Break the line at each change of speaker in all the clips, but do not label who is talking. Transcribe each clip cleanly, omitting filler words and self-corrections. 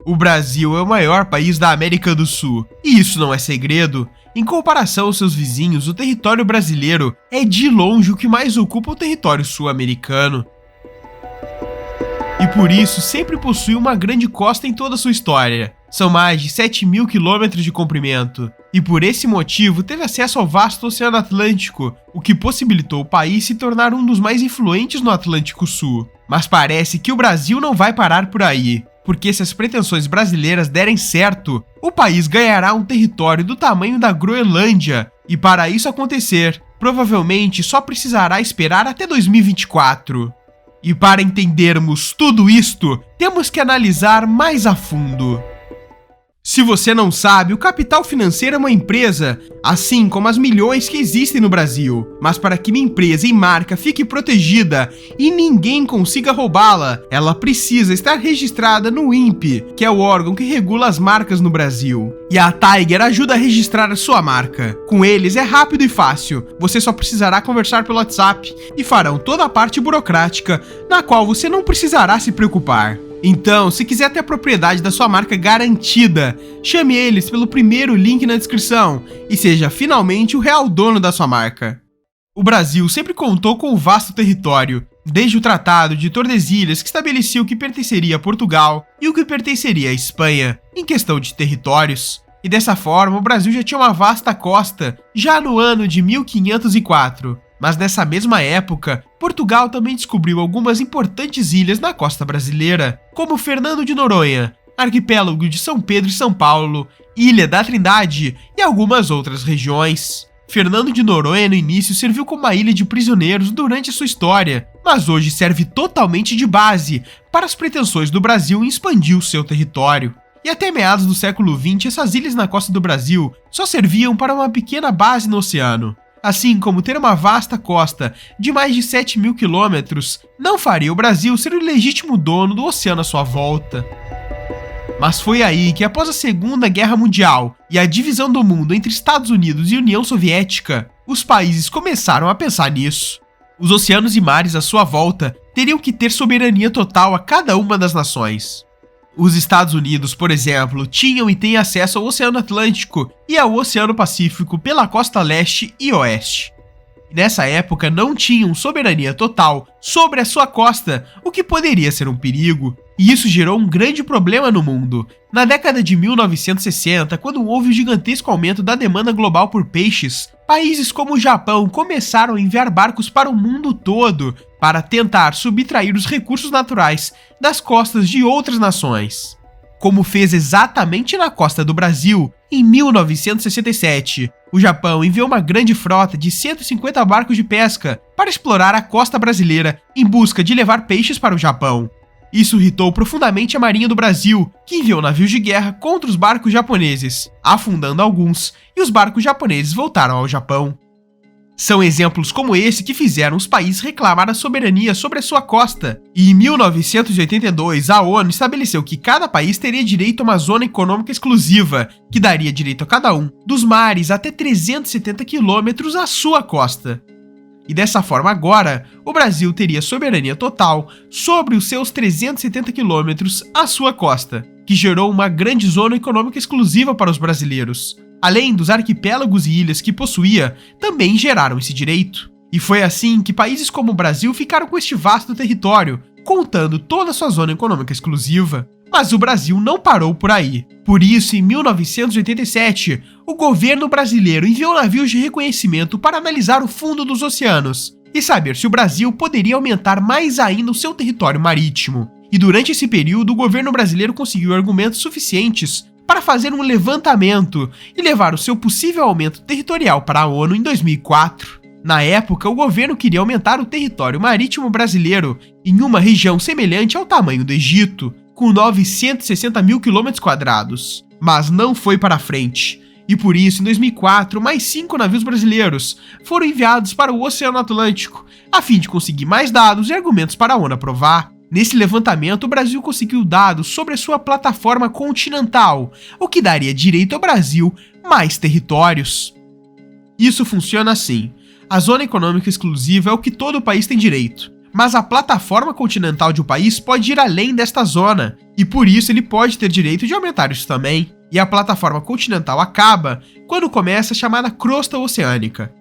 O Brasil é o maior país da América do Sul, e isso não é segredo. Em comparação aos seus vizinhos, o território brasileiro é de longe o que mais ocupa o território sul-americano. E por isso sempre possui uma grande costa em toda a sua história. São mais de 7.000 quilômetros de comprimento. E por esse motivo teve acesso ao vasto Oceano Atlântico, o que possibilitou o país se tornar um dos mais influentes no Atlântico Sul. Mas parece que o Brasil não vai parar por aí, porque se as pretensões brasileiras derem certo, o país ganhará um território do tamanho da Groenlândia. E para isso acontecer, provavelmente só precisará esperar até 2024. E para entendermos tudo isto, temos que analisar mais a fundo. Se você não sabe, o capital financeiro é uma empresa, assim como as milhões que existem no Brasil. Mas para que uma empresa e marca fique protegida e ninguém consiga roubá-la, ela precisa estar registrada no INPE, que é o órgão que regula as marcas no Brasil. E a Tiger ajuda a registrar a sua marca. Com eles é rápido e fácil, você só precisará conversar pelo WhatsApp e farão toda a parte burocrática, na qual você não precisará se preocupar. Então, se quiser ter a propriedade da sua marca garantida, chame eles pelo primeiro link na descrição e seja finalmente o real dono da sua marca. O Brasil sempre contou com um vasto território, desde o Tratado de Tordesilhas, que estabelecia o que pertenceria a Portugal e o que pertenceria à Espanha, em questão de territórios. E dessa forma, o Brasil já tinha uma vasta costa, já no ano de 1504. Mas nessa mesma época, Portugal também descobriu algumas importantes ilhas na costa brasileira, como Fernando de Noronha, Arquipélago de São Pedro e São Paulo, Ilha da Trindade e algumas outras regiões. Fernando de Noronha no início serviu como uma ilha de prisioneiros durante a sua história, mas hoje serve totalmente de base para as pretensões do Brasil em expandir o seu território. E até meados do século XX, essas ilhas na costa do Brasil só serviam para uma pequena base no oceano. Assim como ter uma vasta costa de mais de 7.000 quilômetros não faria o Brasil ser o legítimo dono do oceano à sua volta. Mas foi aí que, após a Segunda Guerra Mundial e a divisão do mundo entre Estados Unidos e União Soviética, os países começaram a pensar nisso. Os oceanos e mares à sua volta teriam que ter soberania total a cada uma das nações. Os Estados Unidos, por exemplo, tinham e têm acesso ao Oceano Atlântico e ao Oceano Pacífico pela costa leste e oeste. Nessa época não tinham soberania total sobre a sua costa, o que poderia ser um perigo, e isso gerou um grande problema no mundo. Na década de 1960, quando houve o gigantesco aumento da demanda global por peixes, países como o Japão começaram a enviar barcos para o mundo todo para tentar subtrair os recursos naturais das costas de outras nações. Como fez exatamente na costa do Brasil, em 1967, o Japão enviou uma grande frota de 150 barcos de pesca para explorar a costa brasileira em busca de levar peixes para o Japão. Isso irritou profundamente a Marinha do Brasil, que enviou navios de guerra contra os barcos japoneses, afundando alguns, e os barcos japoneses voltaram ao Japão. São exemplos como esse que fizeram os países reclamar a soberania sobre a sua costa. E em 1982, a ONU estabeleceu que cada país teria direito a uma zona econômica exclusiva, que daria direito a cada um, dos mares até 370 quilômetros à sua costa. E dessa forma agora, o Brasil teria soberania total sobre os seus 370 quilômetros à sua costa, que gerou uma grande zona econômica exclusiva para os brasileiros. Além dos arquipélagos e ilhas que possuía, também geraram esse direito. E foi assim que países como o Brasil ficaram com este vasto território, contando toda a sua zona econômica exclusiva. Mas o Brasil não parou por aí. Por isso, em 1987, o governo brasileiro enviou navios de reconhecimento para analisar o fundo dos oceanos e saber se o Brasil poderia aumentar mais ainda o seu território marítimo. E durante esse período, o governo brasileiro conseguiu argumentos suficientes para fazer um levantamento e levar o seu possível aumento territorial para a ONU em 2004. Na época, o governo queria aumentar o território marítimo brasileiro em uma região semelhante ao tamanho do Egito, com 960.000 km², mas não foi para frente. E por isso, em 2004, mais 5 navios brasileiros foram enviados para o Oceano Atlântico, a fim de conseguir mais dados e argumentos para a ONU aprovar. Nesse levantamento, o Brasil conseguiu dados sobre a sua plataforma continental, o que daria direito ao Brasil mais territórios. Isso funciona assim. A zona econômica exclusiva é o que todo país tem direito, mas a plataforma continental de um país pode ir além desta zona, e por isso ele pode ter direito de aumentar isso também. E a plataforma continental acaba quando começa a chamada crosta oceânica.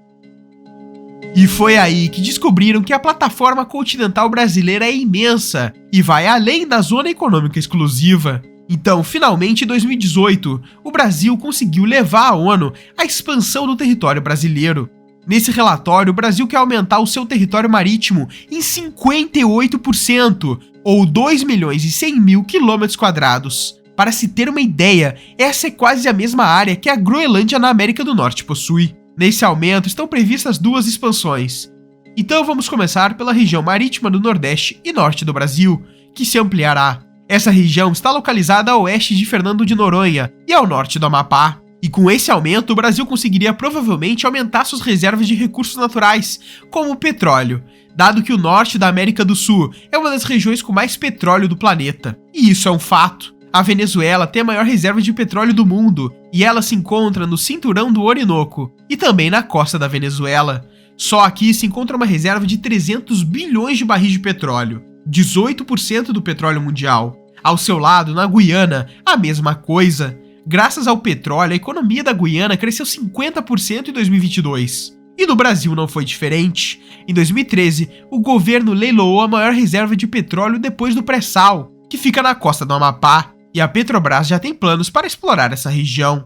E foi aí que descobriram que a plataforma continental brasileira é imensa e vai além da zona econômica exclusiva. Então, finalmente, em 2018, o Brasil conseguiu levar à ONU a expansão do território brasileiro. Nesse relatório, o Brasil quer aumentar o seu território marítimo em 58%, ou 2.100.000 km². Para se ter uma ideia, essa é quase a mesma área que a Groenlândia na América do Norte possui. Nesse aumento estão previstas duas expansões. Então vamos começar pela região marítima do Nordeste e Norte do Brasil, que se ampliará. Essa região está localizada a oeste de Fernando de Noronha e ao norte do Amapá. E com esse aumento, o Brasil conseguiria provavelmente aumentar suas reservas de recursos naturais, como o petróleo, dado que o norte da América do Sul é uma das regiões com mais petróleo do planeta. E isso é um fato. A Venezuela tem a maior reserva de petróleo do mundo, e ela se encontra no cinturão do Orinoco, e também na costa da Venezuela. Só aqui se encontra uma reserva de 300 bilhões de barris de petróleo, 18% do petróleo mundial. Ao seu lado, na Guiana, a mesma coisa. Graças ao petróleo, a economia da Guiana cresceu 50% em 2022. E no Brasil não foi diferente. Em 2013, o governo leiloou a maior reserva de petróleo depois do pré-sal, que fica na costa do Amapá, e a Petrobras já tem planos para explorar essa região.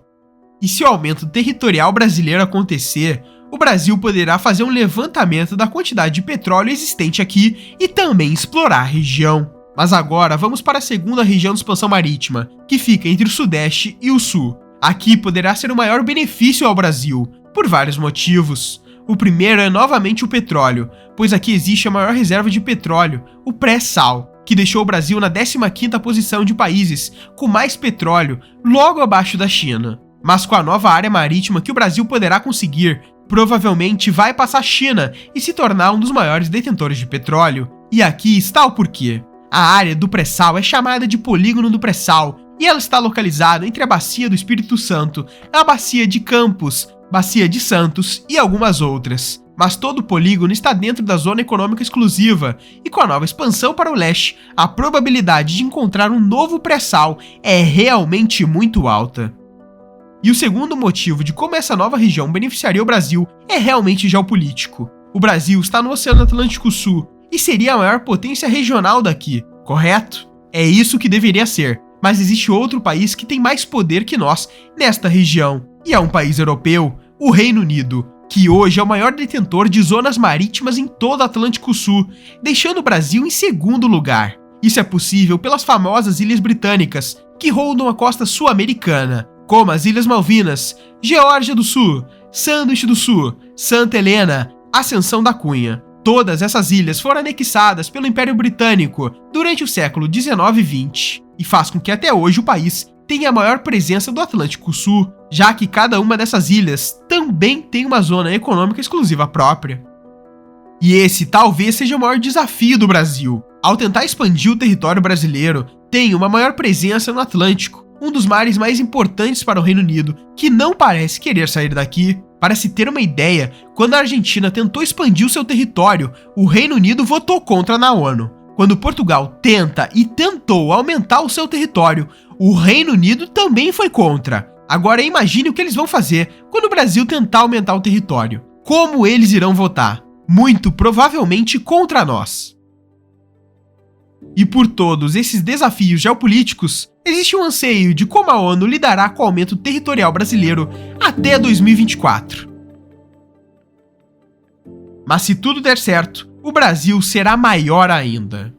E se o aumento territorial brasileiro acontecer, o Brasil poderá fazer um levantamento da quantidade de petróleo existente aqui e também explorar a região. Mas agora vamos para a segunda região de expansão marítima, que fica entre o Sudeste e o Sul. Aqui poderá ser o maior benefício ao Brasil, por vários motivos. O primeiro é novamente o petróleo, pois aqui existe a maior reserva de petróleo, o pré-sal, que deixou o Brasil na 15ª posição de países com mais petróleo, logo abaixo da China. Mas com a nova área marítima que o Brasil poderá conseguir, provavelmente vai passar a China e se tornar um dos maiores detentores de petróleo. E aqui está o porquê. A área do pré-sal é chamada de Polígono do Pré-Sal, e ela está localizada entre a Bacia do Espírito Santo, a Bacia de Campos, Bacia de Santos e algumas outras. Mas todo o polígono está dentro da zona econômica exclusiva, e com a nova expansão para o leste, a probabilidade de encontrar um novo pré-sal é realmente muito alta. E o segundo motivo de como essa nova região beneficiaria o Brasil é realmente geopolítico. O Brasil está no Oceano Atlântico Sul e seria a maior potência regional daqui, correto? É isso que deveria ser, mas existe outro país que tem mais poder que nós nesta região, e é um país europeu, o Reino Unido, que hoje é o maior detentor de zonas marítimas em todo o Atlântico Sul, deixando o Brasil em segundo lugar. Isso é possível pelas famosas Ilhas Britânicas, que rondam a costa sul-americana, como as Ilhas Malvinas, Geórgia do Sul, Sandwich do Sul, Santa Helena, Ascensão da Cunha. Todas essas ilhas foram anexadas pelo Império Britânico durante o século XIX e XX, e faz com que até hoje o país tenha a maior presença do Atlântico Sul, já que cada uma dessas ilhas também tem uma zona econômica exclusiva própria. E esse talvez seja o maior desafio do Brasil. Ao tentar expandir o território brasileiro, tem uma maior presença no Atlântico, um dos mares mais importantes para o Reino Unido, que não parece querer sair daqui. Para se ter uma ideia, quando a Argentina tentou expandir o seu território, o Reino Unido votou contra na ONU. Quando Portugal tentou aumentar o seu território, o Reino Unido também foi contra. Agora imagine o que eles vão fazer quando o Brasil tentar aumentar o território. Como eles irão votar? Muito provavelmente contra nós. E por todos esses desafios geopolíticos, existe um anseio de como a ONU lidará com o aumento territorial brasileiro até 2024. Mas se tudo der certo, o Brasil será maior ainda.